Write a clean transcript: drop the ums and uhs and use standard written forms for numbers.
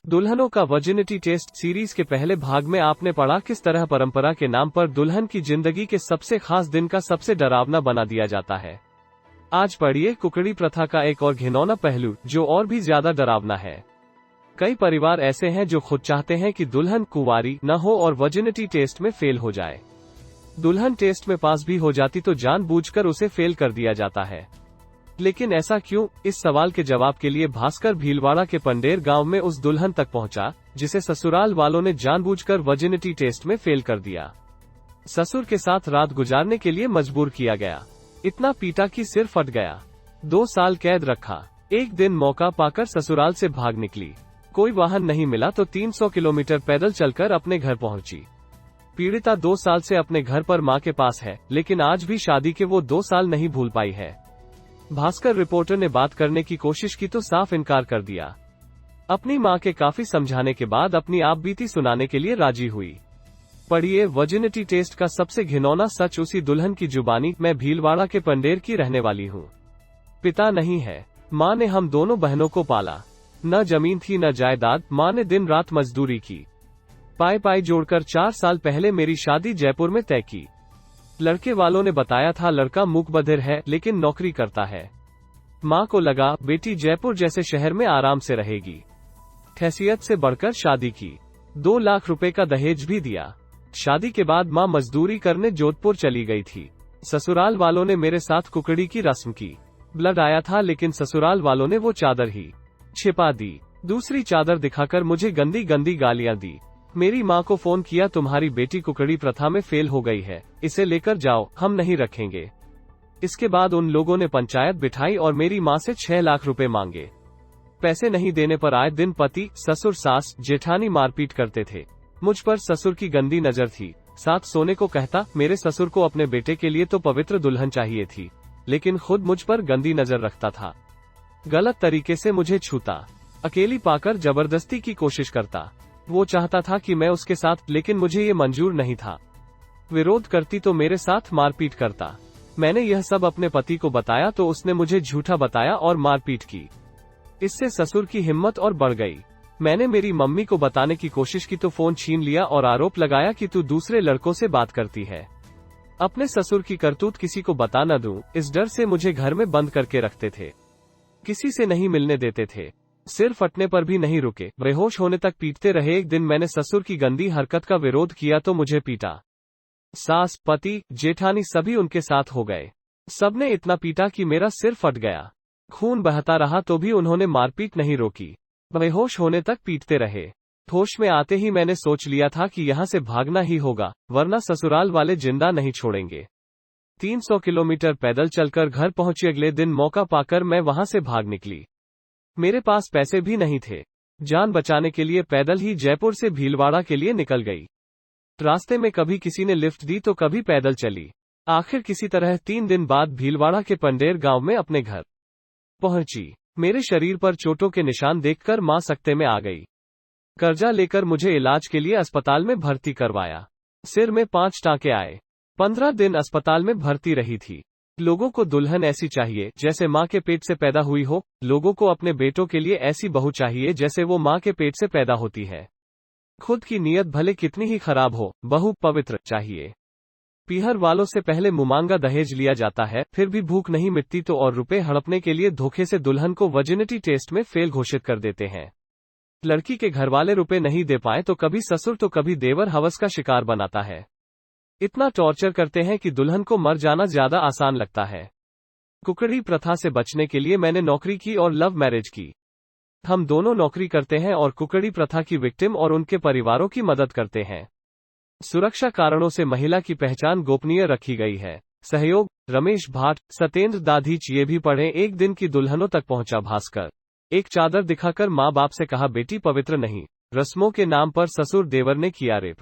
दुल्हनों का virginity test series के पहले भाग में आपने पढ़ा किस तरह परंपरा के नाम पर दुल्हन की जिंदगी के सबसे खास दिन का सबसे डरावना बना दिया जाता है। आज पढ़िए कुकड़ी प्रथा का एक और घिनौना पहलू जो और भी ज्यादा डरावना है। कई परिवार ऐसे हैं जो खुद चाहते हैं कि दुल्हन कुंवारी न हो और वर्जिनिटी टेस्ट में फेल हो जाए। दुल्हन टेस्ट में पास भी हो जाती तो जानबूझकर उसे फेल कर दिया जाता है। लेकिन ऐसा क्यों? इस सवाल के जवाब के लिए भास्कर भीलवाड़ा के पंडेर गांव में उस दुल्हन तक पहुंचा जिसे ससुराल वालों ने जानबूझकर वर्जिनिटी टेस्ट में फेल कर दिया। ससुर के साथ रात गुजारने के लिए मजबूर किया गया, इतना पीटा कि सिर फट गया, 2 साल कैद रखा। एक दिन मौका पाकर ससुराल से भाग निकली। कोई वाहन नहीं मिला तो 300 किलोमीटर पैदल चलकर अपने घर पहुंची। पीड़िता 2 साल से अपने घर पर मां के पास है, लेकिन आज भी शादी के वो 2 साल नहीं भूल पाई है। भास्कर रिपोर्टर ने बात करने की कोशिश की तो साफ इनकार कर दिया। अपनी मां के काफी समझाने के बाद अपनी आपबीती सुनाने के लिए राजी हुई। पढ़िए वर्जिनिटी टेस्ट का सबसे घिनौना सच उसी दुल्हन की जुबानी। मैं भीलवाड़ा के पंडेर की रहने वाली हूँ। पिता नहीं है, माँ ने हम दोनों बहनों को पाला। न जमीन थी न जायदाद, माँ ने दिन रात मजदूरी की। पाई जोड़कर 4 साल पहले मेरी शादी जयपुर में तय की। लड़के वालों ने बताया था लड़का मूक बधिर है लेकिन नौकरी करता है। माँ को लगा बेटी जयपुर जैसे शहर में आराम से रहेगी। हैसियत से बढ़कर शादी की, 2 लाख रुपए का दहेज भी दिया। शादी के बाद माँ मजदूरी करने जोधपुर चली गई थी। ससुराल वालों ने मेरे साथ कुकड़ी की रस्म की। ब्लड आया था लेकिन ससुराल वालों ने वो चादर ही छिपा दी। दूसरी चादर दिखाकर मुझे गंदी गंदी गालियां दी। मेरी माँ को फोन किया, तुम्हारी बेटी कुकड़ी प्रथा में फेल हो गई है, इसे लेकर जाओ, हम नहीं रखेंगे। इसके बाद उन लोगों ने पंचायत बिठाई और मेरी माँ से 6 लाख रुपए मांगे। पैसे नहीं देने पर आए दिन पति, ससुर, सास, जेठानी मारपीट करते थे। मुझ पर ससुर की गंदी नजर थी। साथ सोने को कहता। मेरे ससुर को अपने बेटे के लिए तो पवित्र दुल्हन चाहिए थी, लेकिन खुद मुझ पर गंदी नजर रखता था। गलत तरीके से मुझे छूता, अकेली पाकर जबरदस्ती की कोशिश करता। वो चाहता था कि मैं उसके साथ, लेकिन मुझे ये मंजूर नहीं था। विरोध करती तो मेरे साथ मारपीट करता। मैंने यह सब अपने पति को बताया तो उसने मुझे झूठा बताया और मारपीट की। इससे ससुर की हिम्मत और बढ़ गई। मैंने मेरी मम्मी को बताने की कोशिश की तो फोन छीन लिया और आरोप लगाया कि तू दूसरे लड़कों से बात करती है। अपने ससुर की करतूत किसी को बता न दूं, इस डर से मुझे घर में बंद करके रखते थे। किसी से नहीं मिलने देते थे। सिर फटने पर भी नहीं रुके, बेहोश होने तक पीटते रहे। एक दिन मैंने ससुर की गंदी हरकत का विरोध किया तो मुझे पीटा। सास, पति, जेठानी सभी उनके साथ हो गए। सबने इतना पीटा कि मेरा सिर फट गया। खून बहता रहा तो भी उन्होंने मारपीट नहीं रोकी। बेहोश होने तक पीटते रहे। होश में आते ही मैंने सोच लिया था कि यहाँ से भागना ही होगा, वरना ससुराल वाले जिंदा नहीं छोड़ेंगे। 300 किलोमीटर पैदल चलकर घर पहुंची। अगले दिन मौका पाकर मैं वहां से भाग निकली। मेरे पास पैसे भी नहीं थे। जान बचाने के लिए पैदल ही जयपुर से भीलवाड़ा के लिए निकल गई। रास्ते में कभी किसी ने लिफ्ट दी तो कभी पैदल चली। आखिर किसी तरह 3 दिन बाद भीलवाड़ा के पंडेर गांव में अपने घर पहुंची। मेरे शरीर पर चोटों के निशान देखकर मां सकते में आ गई। कर्जा लेकर मुझे इलाज के लिए अस्पताल में भर्ती करवाया। सिर में 5 टांके आए। 15 दिन अस्पताल में भर्ती रही थी। लोगों को दुल्हन ऐसी चाहिए जैसे माँ के पेट से पैदा हुई हो। लोगों को अपने बेटों के लिए ऐसी बहू चाहिए जैसे वो माँ के पेट से पैदा होती है। खुद की नीयत भले कितनी ही खराब हो, बहू पवित्र चाहिए। पीहर वालों से पहले मुमांगा दहेज लिया जाता है, फिर भी भूख नहीं मिटती तो और रुपए हड़पने के लिए धोखे से दुल्हन को वर्जिनिटी टेस्ट में फेल घोषित कर देते हैं। लड़की के घरवाले रुपए नहीं दे पाए तो कभी ससुर तो कभी देवर हवस का शिकार बनाता है। इतना टॉर्चर करते हैं कि दुल्हन को मर जाना ज्यादा आसान लगता है। कुकड़ी प्रथा से बचने के लिए मैंने नौकरी की और लव मैरिज की। हम दोनों नौकरी करते हैं और कुकड़ी प्रथा की विक्टिम और उनके परिवारों की मदद करते हैं। सुरक्षा कारणों से महिला की पहचान गोपनीय रखी गई है। सहयोग रमेश भाट, सतेंद्र दाधीच। ये भी पढ़ें। एक दिन की दुल्हनों तक पहुंचा भास्कर। एक चादर दिखाकर माँ बाप से कहा बेटी पवित्र नहीं। रस्मों के नाम पर ससुर देवर ने किया रेप।